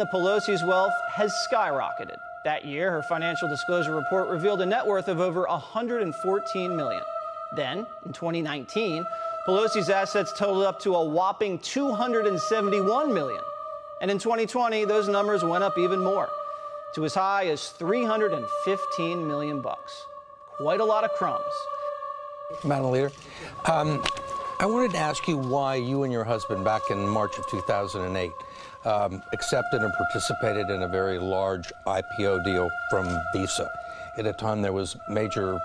The Pelosi's wealth has skyrocketed. That year, her financial disclosure report revealed a net worth of over $114 million. Then, in 2019, Pelosi's assets totaled up to a whopping $271 million. And in 2020, those numbers went up even more, to as high as $315 million. Quite a lot of crumbs. Madam Leader, I wanted to ask you why you and your husband, back in March of 2008, accepted and participated in a very large IPO deal from Visa. At a time there was major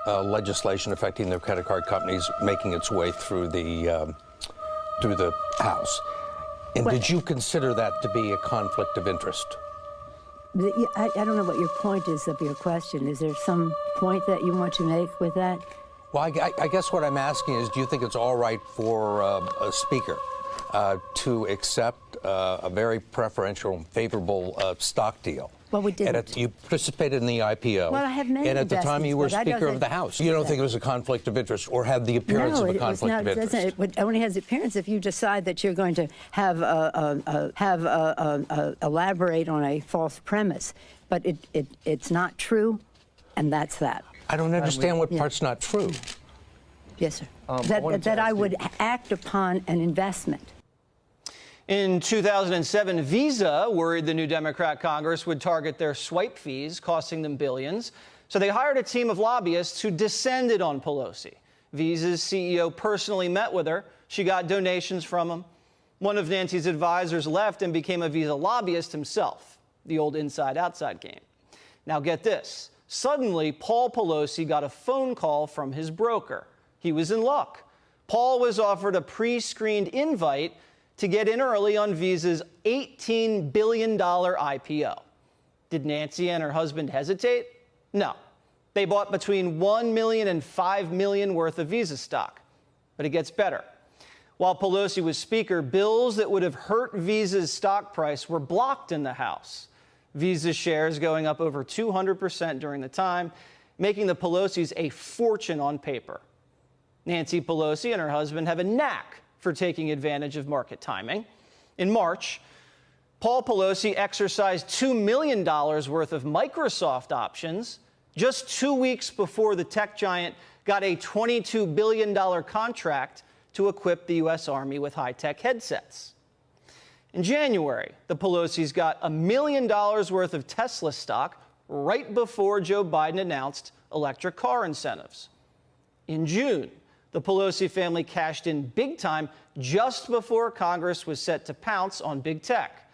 legislation affecting the credit card companies making its way through the House. And did you consider that to be a conflict of interest? I don't know what your point is of your question. Is there some point that you want to make with that? Well, I guess what I'm asking is, do you think it's all right for a speaker to accept a very preferential and favorable stock deal? Well, we didn't. You participated in the IPO. Well, I have many and at the time you were Speaker of the House. You don't think it was a conflict of interest or had the appearance of a conflict of interest? It only has the appearance if you decide that you're going to elaborate on a false premise. But it's not true, and that's that. I don't understand what part's not true. Yes, sir. That I would act upon an investment. In 2007, Visa worried the new Democrat Congress would target their swipe fees, costing them billions. So they hired a team of lobbyists who descended on Pelosi. Visa's CEO personally met with her. She got donations from him. One of Nancy's advisors left and became a Visa lobbyist himself. The old inside-outside game. Now get this. Suddenly, Paul Pelosi got a phone call from his broker. He was in luck. Paul was offered a pre-screened invite to get in early on Visa's $18 billion IPO. Did Nancy and her husband hesitate? No. They bought between $1 million and $5 million worth of Visa stock. But it gets better. While Pelosi was Speaker, bills that would have hurt Visa's stock price were blocked in the House. Visa shares going up over 200% during the time, making the Pelosi's a fortune on paper. Nancy Pelosi and her husband have a knack for taking advantage of market timing. In March, Paul Pelosi exercised $2 million worth of Microsoft options just 2 weeks before the tech giant got a $22 billion contract to equip the U.S. Army with high-tech headsets. In January, the Pelosi's got $1 million worth of Tesla stock right before Joe Biden announced electric car incentives. In June, the Pelosi family cashed in big time just before Congress was set to pounce on big tech.